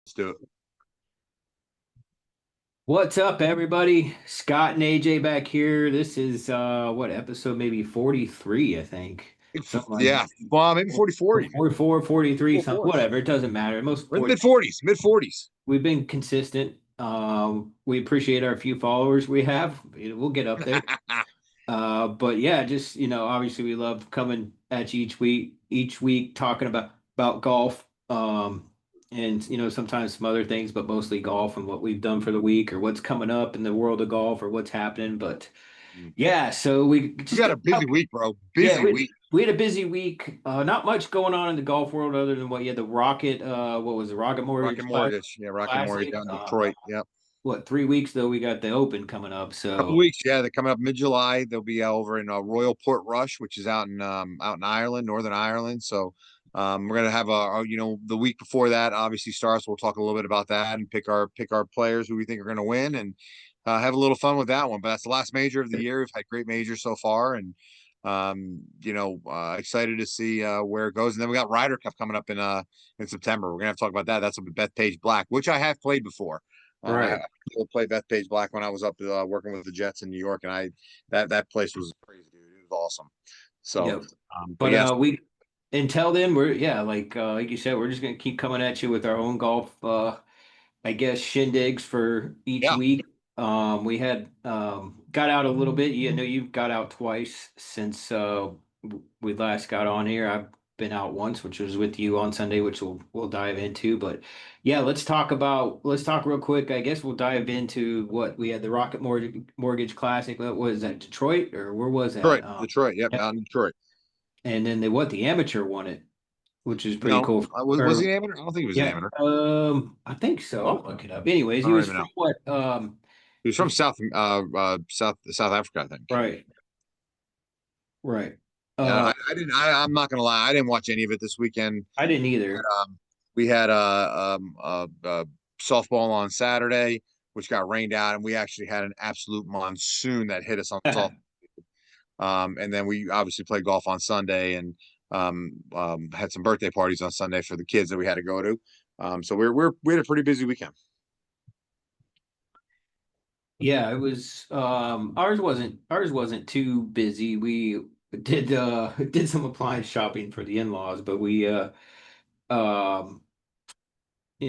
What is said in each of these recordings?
Let's do it. What's up, everybody? Scott and AJ back here. This is what episode maybe 43, I think. Something like Yeah, well, maybe 44 even. 44, 43, something, 44. whatever. It doesn't matter. Most We're in the 40. mid 40s, mid 40s. We've been consistent. We appreciate our few followers we have. We'll get up there. But yeah, just obviously we love coming at you each week talking about golf. And sometimes some other things, but mostly golf and what we've done for the week or what's coming up in the world of golf or what's happening. But yeah, so we We just got a busy week, bro. yeah, Busy week. we had a busy week. Not much going on in the golf world other than what you had the Rocket, what was the Rocket Rocket Mortgage Mortgage. Yeah, Rocket Mortgage Classic. down in Detroit. Yep. What, 3 weeks though, we got the Open coming up. Couple So weeks. Yeah, they're coming up mid-July. They'll be over in Royal Port Rush, which is out in Ireland, Northern Ireland. So we're gonna have the week before that obviously starts. We'll talk a little bit about that and pick our players who we think are gonna win and have a little fun with that one. But that's the last major of the year. We've had great majors so far, and excited to see where it goes. And then we got Ryder Cup coming up in September. We're gonna have to talk about that. That's a Bethpage Black, which I have played before. I right. played Bethpage Black when I was up working with the Jets in New York, and that place was crazy, dude. It was awesome. So, Yep. but But yes, we until then we're yeah, like you said, we're just gonna keep coming at you with our own golf I guess shindigs for each yeah, week. We had got out a little bit. You know, you've got out twice since we last got on here. I've been out once, which was with you on Sunday, which we'll dive into. But yeah, let's talk real quick. I guess we'll dive into what we had the Rocket Mortgage Classic. What was that, Detroit or where was that? Detroit, yep, Yep. out in Detroit. And then the amateur won it, which is pretty No, cool. was he Or an amateur? I don't think he was an yeah, amateur. I think so. I'll look it up. Anyways, I he don't was even from know. what? He was from South Africa, I think. Right, right. Yeah, Uh, I didn't. I'm not gonna lie. I didn't watch any of it this weekend. I didn't either. We had softball on Saturday, which got rained out, and we actually had an absolute monsoon that hit us on softball. And then we obviously played golf on Sunday and had some birthday parties on Sunday for the kids that we had to go to. So we had a pretty busy weekend. Yeah, it was. Ours wasn't too busy. We did did some appliance shopping for the in-laws, but we um we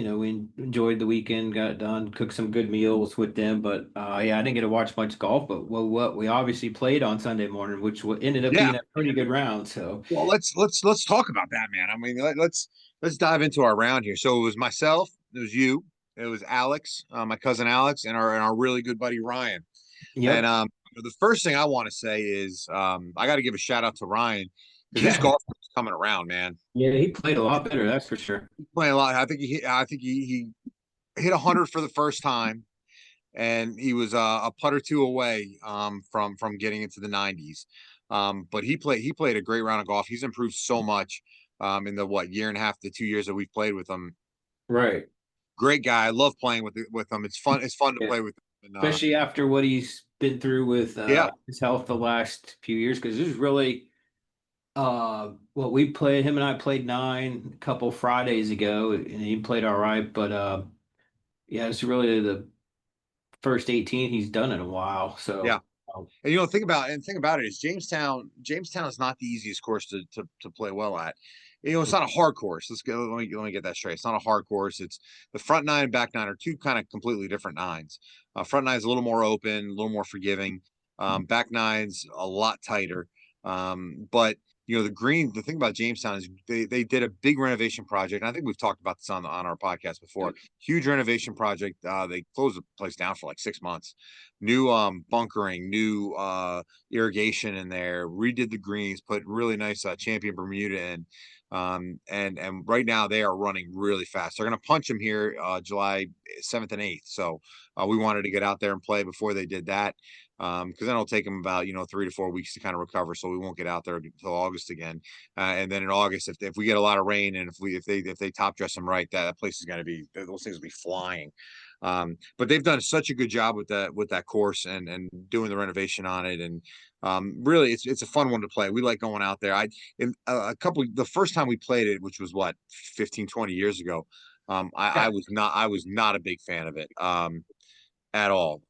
enjoyed the weekend, got it done, cooked some good meals with them. But yeah, I didn't get to watch much golf. But what we obviously played on Sunday morning, which ended up Yeah. being a pretty good round. So Well, let's talk about that, man. I mean, let's dive into our round here. So it was myself, it was you, it was Alex, my cousin Alex, and our really good buddy Ryan. And yep. the first thing I want to say is I got to give a shout out to Ryan because his Yeah. golf is coming around, man. Yeah, he played a lot better, that's for sure. He's playing a lot. I think he hit 100 for the first time, and he was a putt or two away from getting into the 90s. But he played a great round of golf. He's improved so much in the year and a half to 2 years that we've played with him. Right. Great guy. I love playing with him. It's fun. It's fun to Yeah. play with him. And, Especially after what he's been through with yeah, his health the last few years, because this is really what we played. Him and I played nine a couple Fridays ago, and he played all right. But yeah, it's really the first 18 he's done in a while. yeah. So And think about it is Jamestown. Jamestown is not the easiest course to play well at. It's not a hard course. Let's go. Let me get that straight. It's not a hard course. It's the front nine and back nine are two kind of completely different nines. Front nine is a little more open, a little more forgiving. Back nine's a lot tighter. But the green. The thing about Jamestown is they did a big renovation project. And I think we've talked about this on our podcast before. Huge renovation project. They closed the place down for like 6 months. New bunkering, new irrigation in there, redid the greens, put really nice champion Bermuda in. And right now they are running really fast. They're going to punch them here July 7th and 8th. So we wanted to get out there and play before they did that. Because then it'll take them about 3 to 4 weeks to kind of recover, so we won't get out there until August again. And then in August, if we get a lot of rain and if they top dress them right, that place is going to be those things will be flying. But they've done such a good job with that course and doing the renovation on it, and really it's a fun one to play. We like going out there. The first time we played it, which was what 15, 20 years ago. I was not a big fan of it at all.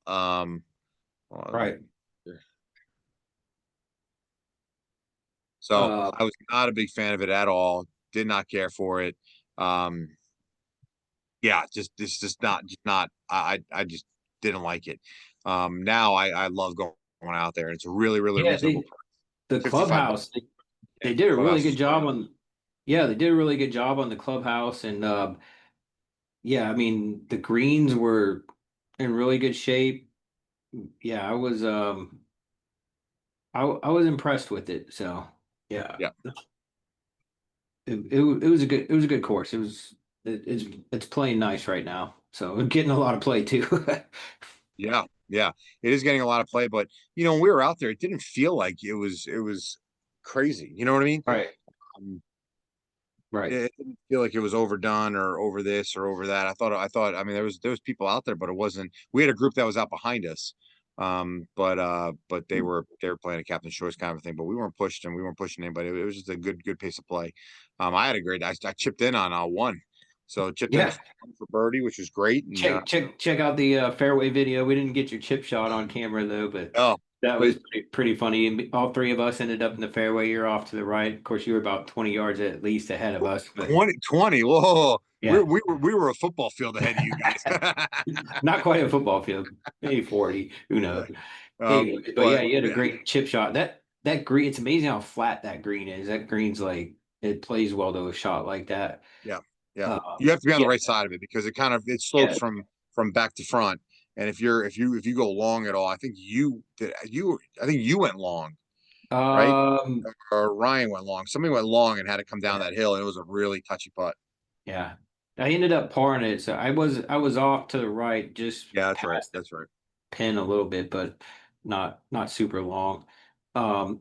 Right. So Uh, I was not a big fan of it at all. Did not care for it. Um, yeah, just it's just not. I just didn't like it. Now I love going out there. It's a really yeah, reasonable the 55 bucks. clubhouse, they did a really Clubhouse good is great. job on, yeah, they did a really good job on the clubhouse. And yeah, I mean, the greens were in really good shape. Yeah, I was impressed with it. So yeah, Yeah, it was a good course. It's playing nice right now. So getting a lot of play too. yeah. It is getting a lot of play, but when we were out there, it didn't feel like it was crazy. You know what I mean? Right, Um, right. it didn't feel like it was overdone or over this or over that. I mean there was people out there, but it wasn't. We had a group that was out behind us. But they were playing a captain's choice kind of a thing, but we weren't pushed and we weren't pushing anybody. It was just a good pace of play. I had a great I chipped in on one. So chipped in Yeah. for birdie, which was great. And Check out the fairway video. We didn't get your chip shot on camera though, but oh, that but was pretty funny. And all three of us ended up in the fairway. You're off to the right. Of course, you were about 20 yards at least ahead of us, but 20. Whoa. yeah, We were a football field ahead of you guys. not quite a football field. Maybe 40. Who knows? Anyway, but yeah, But you had a great chip shot. That green. It's amazing how flat that green is. That green's like it plays well to a shot like that. yeah, yeah. Um, You have to be on the yeah, right side of it because it slopes yeah. from back to front. And if you go long at all, I think you went long, right? Um, Or Ryan went long. Somebody went long and had to come down yeah. that hill, and it was a really touchy putt. Yeah. I ended up parring it. So I was off to the right, just Yeah, that's right. past the That's right. pin a little bit, but not super long. Um,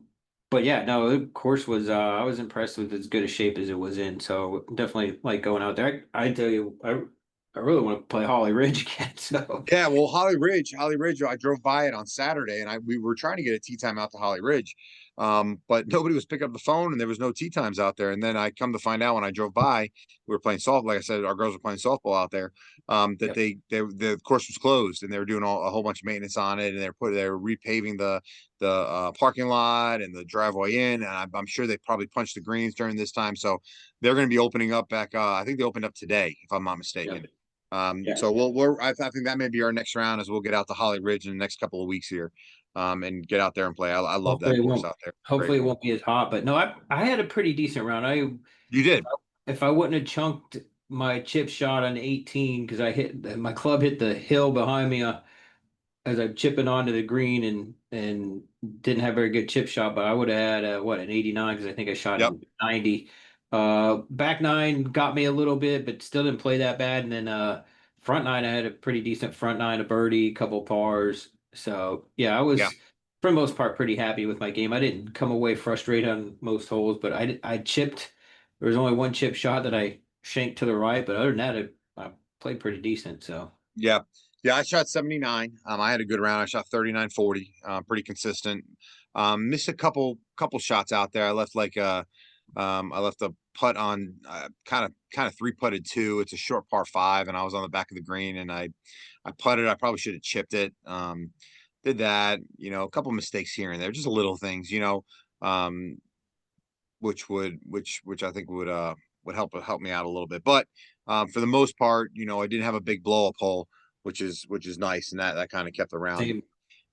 but yeah, no, the course was I was impressed with as good a shape as it was in. So definitely like going out there. I tell you, I really want to play Holly Ridge again. So Yeah, well, Holly Ridge, I drove by it on Saturday, and we were trying to get a tee time out to Holly Ridge, but nobody was picking up the phone, and there was no tee times out there. And then I come to find out when I drove by, we were playing softball. Like I said, our girls were playing softball out there. That yep, the course was closed, and they were doing a whole bunch of maintenance on it, and they were repaving the parking lot and the driveway in, and I'm sure they probably punched the greens during this time, so they're going to be opening up back. I think they opened up today, if I'm not yep, mistaken. yeah. So I think that may be our next round, as we'll get out to Holly Ridge in the next couple of weeks here, and get out there and play. I love Hopefully that it course won't out there. Great. hopefully it won't be as hot. But no, I had a pretty decent round. You did. If I wouldn't have chunked my chip shot on 18 because I hit my club hit the hill behind me as I'm chipping onto the green and didn't have a very good chip shot, but I would have had an 89 because I think I shot Yep. in 90. Back nine got me a little bit, but still didn't play that bad. And then front nine, I had a pretty decent front nine, a birdie, couple pars. So yeah, I Yeah. was for the most part pretty happy with my game. I didn't come away frustrated on most holes, but I chipped. There was only one chip shot that I shanked to the right, but other than that, I played pretty decent. So Yeah. Yeah. I shot 79. I had a good round. I shot 39, 40. Pretty consistent. Missed a couple shots out there. I left a putt on kind of three putted two. It's a short par five, and I was on the back of the green, and I putted. I probably should have chipped it. Did that. A couple mistakes here and there, just little things. Um, which I think would help me out a little bit. But for the most part, I didn't have a big blow up hole, which is nice, and that kind of kept around.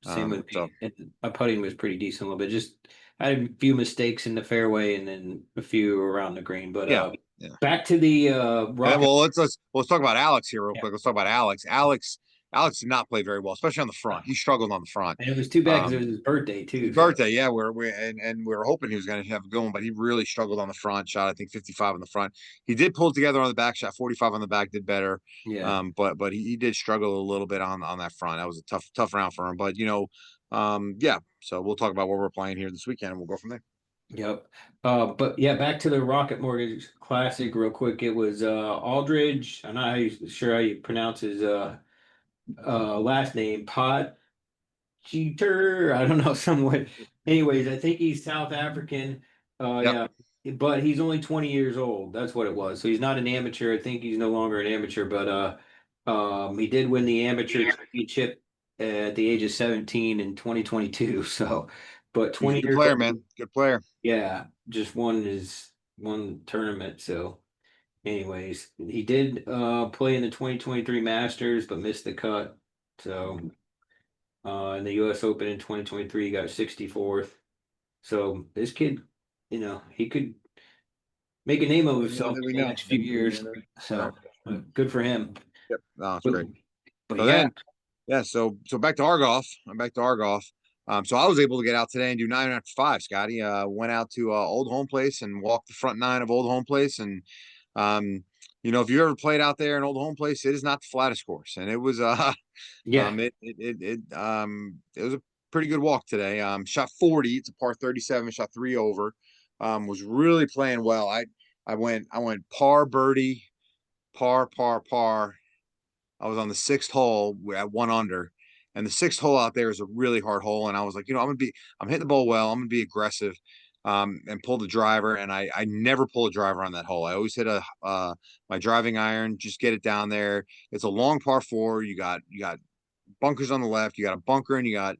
same with So me. My putting was pretty decent a little bit. Just I had a few mistakes in the fairway and then a few around the green. But yeah, yeah. back to the And then, Rocket. well, let's talk about Alex here real Yeah. quick. Let's talk about Alex. Alex did not play very well, especially on the front. He struggled on the front. And it was too bad because it Um, was his birthday His too. So birthday, yeah, we were hoping he was going to have a good one, but he really struggled on the front. Shot, I think, 55 on the front. He did pull together on the back, shot 45 on the back, did better. yeah. But he did struggle a little bit on that front. That was a tough round for him. But yeah. So we'll talk about what we're playing here this weekend, and we'll go from there. Yep. But yeah, back to the Rocket Mortgage Classic real quick. It was Aldridge. I'm not sure how you pronounce his last name. Pod Cheater. I don't know, somewhat. Anyways, I think he's South African. Yep. Yeah, but he's only 20 years old. That's what it was. So he's not an amateur. I think he's no longer an amateur, but he did win the amateur championship at the age of 17 in 2022. So, but He's a 20 good years player, old, man. Good player. yeah, just won his one tournament. So, anyways, he did play in the 2023 Masters, but missed the cut. So, in the U.S. Open in 2023, he got 64th. So this kid, he could make a name of More himself than we in the know. next few years. Right. So good for him. Yep. No, it's But, great. but So yeah, then, yeah. So back to our golf. I'm back to our golf. So I was able to get out today and do 9 after 5. Scotty, went out to Old Home Place and walked the front 9 of Old Home Place. And um, if you ever played out there in Old Home Place, it is not the flattest course, and it was yeah, it was a pretty good walk today. Shot 40. It's a par 37. Shot 3 over. Was really playing well. I went par birdie, par. I was on the 6th hole at 1 under, and the 6th hole out there is a really hard hole. And I was like, I'm hitting the ball well. I'm gonna be aggressive, and pull the driver. And I never pull a driver on that hole. I always hit my driving iron, just get it down there. It's a long par 4. You got bunkers on the left. You got a bunker, and you got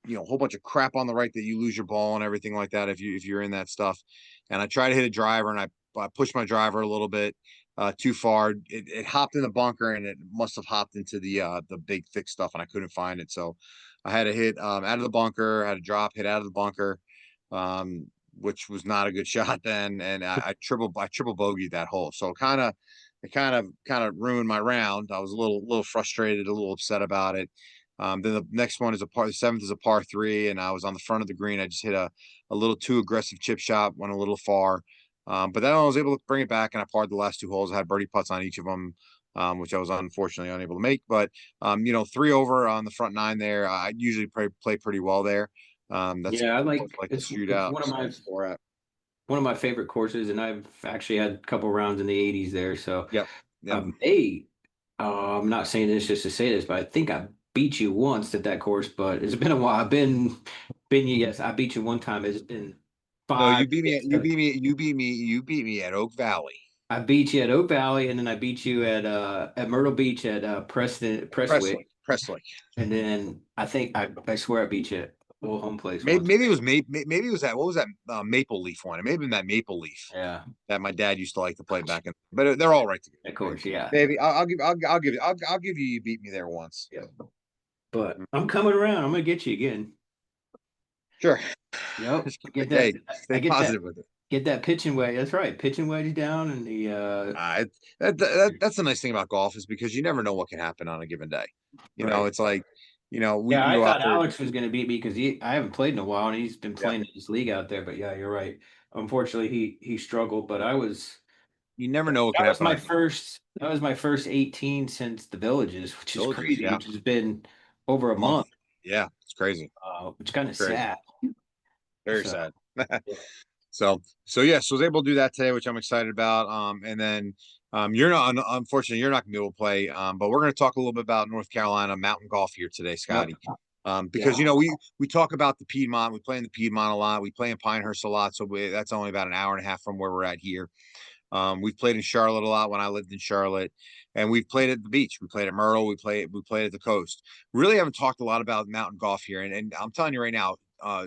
a whole bunch of crap on the right that you lose your ball and everything like that if you're in that stuff. And I try to hit a driver, and I pushed my driver a little bit too far. It hopped in the bunker, and it must have hopped into the big thick stuff, and I couldn't find it. So I had to hit out of the bunker, had to drop, hit out of the bunker, which was not a good shot then. And I triple bogeyed that hole. So it kind of ruined my round. I was a little frustrated, a little upset about it. Then the next one is the 7th is a par 3, and I was on the front of the green. I just hit a little too aggressive chip shot, went a little far. But then I was able to bring it back, and I parred the last 2 holes. I had birdie putts on each of them, which I was unfortunately unable to make. But 3 over on the front 9 there. I usually play pretty well there. That's yeah. I like the it's shootout. one of my favorite courses, and I've actually had a couple rounds in the 80s there. So Yep. Yep. hey, I'm not saying this just to say this, but I think I beat you once at that course. But it's been a while. Been yes, I beat you one time. It's been No, five. you beat me. You beat me at Oak Valley. I beat you at Oak Valley, and then I beat you at Myrtle Beach at Prestwick, Presley. and then I swear I beat you at Old Home Place Maybe, once. maybe it was maybe it was that what was that Maple Leaf one? It may have been that Maple Leaf Yeah, that my dad used to like to play back in. But they're all right together. of course, yeah, Maybe I'll give you beat me there once. yeah. But I'm coming around. I'm gonna get you again. Sure. Yep, Just get that. hey, I stay get that. positive with it. Get that pitching wedge. That's right, pitching wedge down, and the That's the nice thing about golf is because you never know what can happen on a given day. right. It's like we Yeah, can I go out thought there. Alex was going to beat me because I haven't played in a while, and he's been Yeah, playing in this league out there. But yeah, you're right. Unfortunately, he struggled. But you never know what can happen on that was my first 18 since the Villages, which is villages. crazy. Yeah, Which has been over a month. month, Yeah, it's crazy. which is kind of Crazy. sad. Very So sad. yeah, So yes, was able to do that today, which I'm excited about. And then you're not unfortunately you're not gonna be able to play. But we're gonna talk a little bit about North Carolina mountain golf here today, yep, Scotty. Because yeah, we talk about the Piedmont, we play in the Piedmont a lot, we play in Pinehurst a lot, so that's only about an hour and a half from where we're at here. We've played in Charlotte a lot when I lived in Charlotte, and we've played at the beach. We played at Myrtle. We played at the coast. Really haven't talked a lot about mountain golf here, and I'm telling you right now,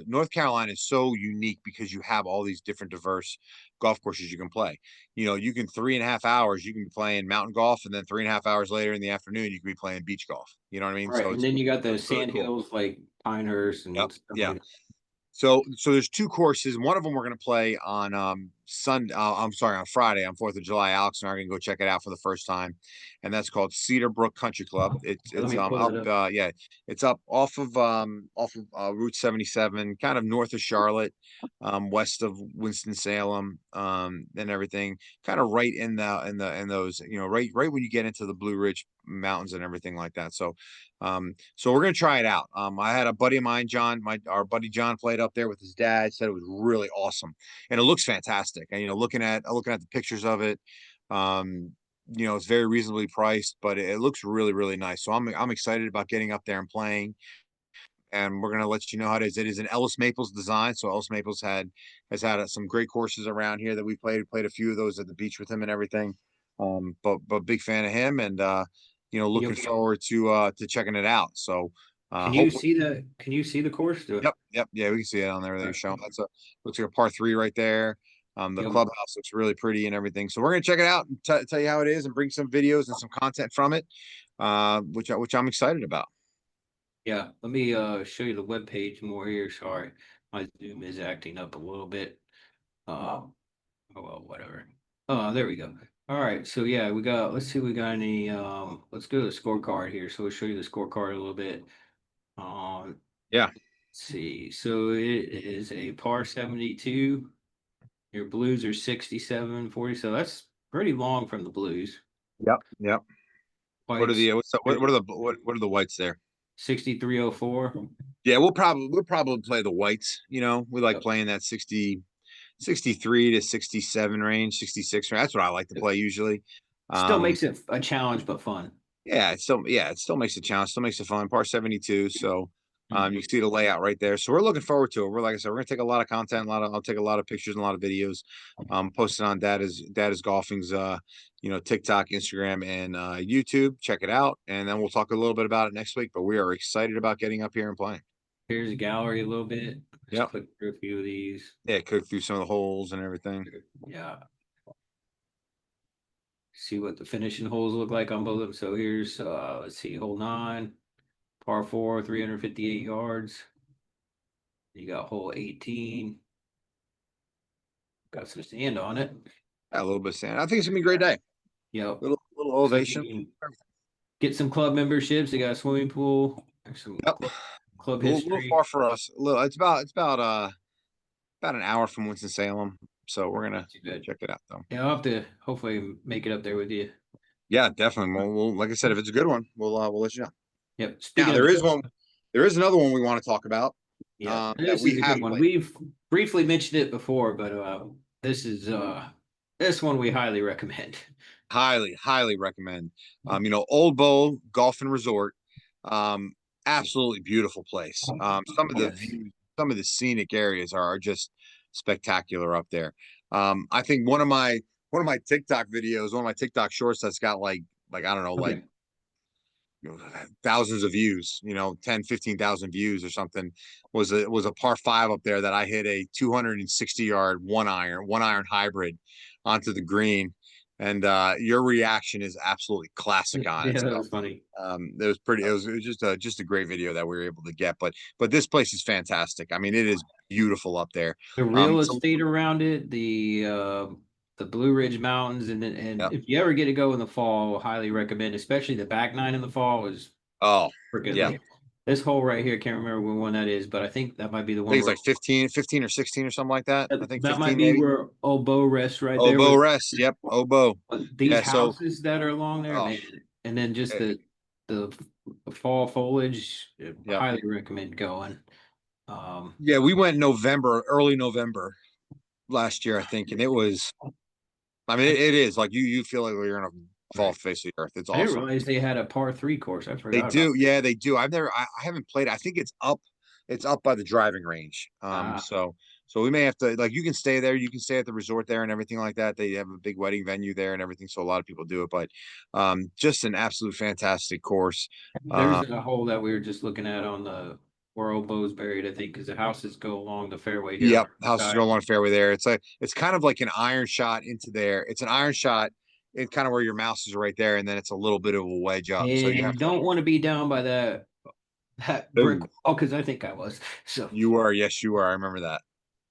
North Carolina is so unique because you have all these different diverse golf courses you can play. You can 3.5 hours you can be playing mountain golf, and then 3.5 hours later in the afternoon you can be playing beach golf. You know what I mean? right. So And it's then you got the really sand cool. hills like Pinehurst Yep. and stuff Yeah. like that. So there's 2 courses. One of them we're going to play on Sunday. I'm sorry, on Friday on 4th of July. Alex and I are going to go check it out for the first time, and that's called Cedarbrook Country Club. It's Let it's me pull up it up. yeah, it's up off of Route 77, kind of north of Charlotte, west of Winston Salem, and everything. Kind of right in those right when you get into the Blue Ridge Mountains and everything like that. So we're gonna try it out. I had a buddy of mine, John, our buddy John, played up there with his dad. Said it was really awesome, and it looks fantastic. And looking at the pictures of it, um, it's very reasonably priced, but it looks really really nice. So I'm excited about getting up there and playing. and we're gonna let you know how it is. It is an Ellis Maples design. So Ellis Maples has had some great courses around here that we played a few of those at the beach with him and everything. But big fan of him, and looking Yep. forward to checking it out. So hopefully. Can you see the course? Yep, yeah, we can see it on there that you're showing. That's a looks like a par three right there. The Yep. clubhouse looks really pretty and everything. So we're gonna check it out and tell you how it is and bring some videos and some content from it, which I'm excited about. Yeah, let me show you the web page more here. Sorry, my Zoom is acting up a little bit. Oh well, whatever. Oh, there we go. All right, so yeah, let's see, we got any let's go to the scorecard here. So we'll show you the scorecard a little bit. Um Yeah. let's see. So it is a par 72. Your blues are 67, 40. So that's pretty long from the blues. Yep. Yep. What are Whites the what's the, what are the whites there? 6304. Yeah, we'll probably play the whites. We like playing that 63 to 67 range, 66 range. That's what I like to play usually. Still Um, makes it a challenge, but fun. it still makes it challenge, still makes it fun. Par 72. So you Mhm. can see the layout right there. So we're looking forward to it. Like I said, we're gonna take a lot of content, I'll take a lot of pictures and a lot of videos, posted on Dad is Golfing's TikTok, Instagram, and YouTube. Check it out. And then we'll talk a little bit about it next week. But we are excited about getting up here and playing. Here's a gallery a little bit. Let's Yep. click through a few of these. Yeah, cook through some of the holes and everything. Yeah. See what the finishing holes look like on both of them. So here's let's see, hole 9, par 4, 358 yards. You got hole 18. Got some sand on it. Yeah, a little bit of sand. I think it's gonna be a great day. Yep. Little Looks like you elevation. can get some club memberships. They got a swimming pool. There's some Yep. club A little history. far for us. A little. It's about an hour from Winston-Salem. So we're gonna Not too bad. check it out though. Yeah, I'll have to hopefully make it up there with you. Yeah, definitely. We'll like I said, if it's a good one, we'll let you know. Yep. Now Speaking of there is another one we want to talk about. yeah, That this we is a have good one. played. We've briefly mentioned it before, but this is this one we highly recommend. Highly recommend. Old Beau Golf and Resort. Um, Absolutely beautiful place. Some of the Yes. views, some of the scenic areas are just spectacular up there. I think one of my TikTok videos, one of my TikTok shorts that's got like I don't know, like Okay. thousands of views, 10, 15,000 views or something, was a par five up there that I hit a 260-yard one iron hybrid onto the green. And your reaction is absolutely classic on it. Yeah, that So was funny. it was just a great video that we were able to get. But this place is fantastic. I mean, it is beautiful up there. The real So estate around it, the Blue Ridge Mountains, and yeah. if you ever get to go in the fall, highly recommend, especially the back nine in the fall is Oh, freaking yeah. like this hole right here. Can't remember what one that is, but I think that might be the I think one it's where like 15 or 16 or something like that. I think that might 15 be maybe. where Obo rests right there Oboe with Rest. Yep. Oboe. these Yeah. So, houses that are along there, oh, man. And then just eh, the fall foliage, yep. highly recommend going. Um, Yeah. We went November, early November last year, I think. And it was, I mean, it is like you feel like you're in a fall right. face of the earth. It's I didn't awesome. realize they had a par 3 course. I They forgot about do. Yeah, they do. I haven't played. I think it's up by the driving range. that. So we may have to, like, you can stay there. You can stay at the resort there and everything like that. They have a big wedding venue there and everything. So a lot of people do it, but just an absolute fantastic course. There's a hole that we were just looking at on the where old Beau's buried, I think, because the houses go along the fairway here on Yep, our houses are side. along the fairway there. It's kind of like an iron shot into there. It's an iron shot. It's kind of where your mouse is right there, and then it's a little bit of a wedge up. So And you you have to. don't want to be down by that brick Oh, wall because I think I was. So you are. Yes, you are. I remember that.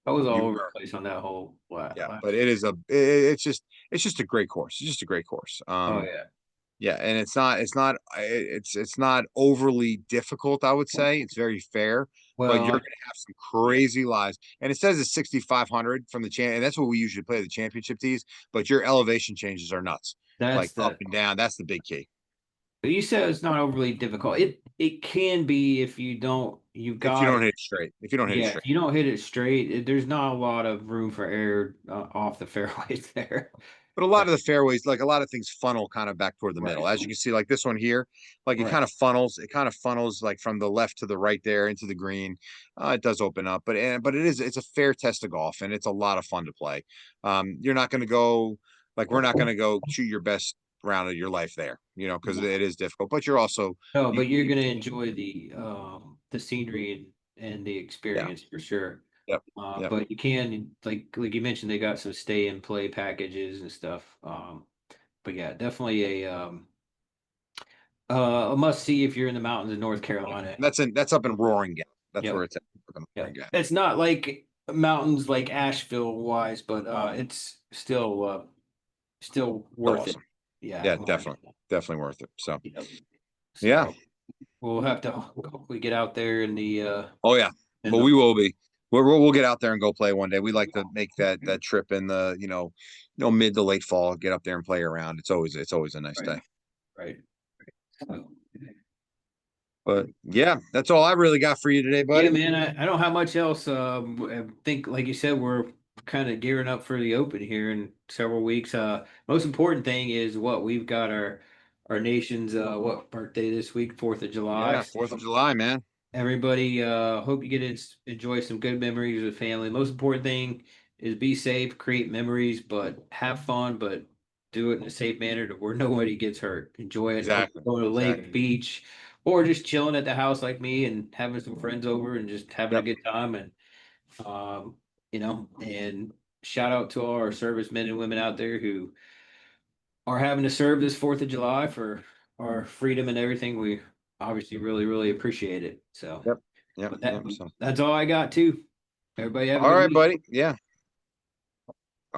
I was all You over were. the place on that hole. Yeah, but it's just a great course. It's just a great course. Oh yeah. Yeah, and it's not overly difficult, I would say. It's very fair, but you're Well, gonna have some crazy lies. And it says it's 6,500 from the and that's what we usually play the championship tees, but your elevation changes are nuts. that's Like up the. and down. That's the big key. But you said it's not overly difficult. It can be if you don't. You've If you got don't hit it straight. If you don't hit it yeah. straight. If you don't hit it straight, there's not a lot of room for error off the fairways there. But a lot of the fairways, like a lot of things funnel kind of back toward the middle. Right. As you can see, like this one here, like Right. it kind of funnels like from the left to the right there into the green. It does open up, but it's a fair test of golf and it's a lot of fun to play. You're not going to go like we're not going to go shoot your best round of your life there, you know, because it is difficult. But you're also No, you, but you're gonna enjoy the scenery and the yeah, experience for sure. yep, yep. But you can like you mentioned, they got some stay and play packages and stuff. But yeah, definitely a must see if you're in the mountains of North Carolina. That's up in Roaring Gap. That's Yep. where it's at. Up in Yeah, Roaring Gap. it's not like mountains like Asheville wise, but it's still Still worth it. awesome. Yeah. Yeah, definitely worth it. So Yep. yeah. So we'll have to hopefully get out there in the Oh yeah. in But the we will be. We'll get out there and go play one day. We like to make that trip in the mid to late fall. Get up there and play around. It's always a nice right, day. right. So, But yeah, that's all I really got for you today, yeah, buddy. man, I don't have much else. I think, like you said, we're kind of gearing up for the Open here in several weeks. Most important thing is what we've got our nation's what birthday this week, 4th of July. Yeah, 4th of July, man. Everybody, hope you get to enjoy some good memories with family. Most important thing is be safe, create memories, but have fun, but do it in a safe manner to where nobody gets hurt. Enjoy it. Hope you Exactly. go to the lake, Exactly. beach, or just chilling at the house like me and having some friends over and just having a Yep. good time. And, um, and shout out to all our servicemen and women out there who are having to serve this 4th of July for our freedom and everything. We obviously really, really appreciate it. So. Yep. Yep. But that Yep. So that's all I got too. Everybody have a all good right, week. buddy. Yeah.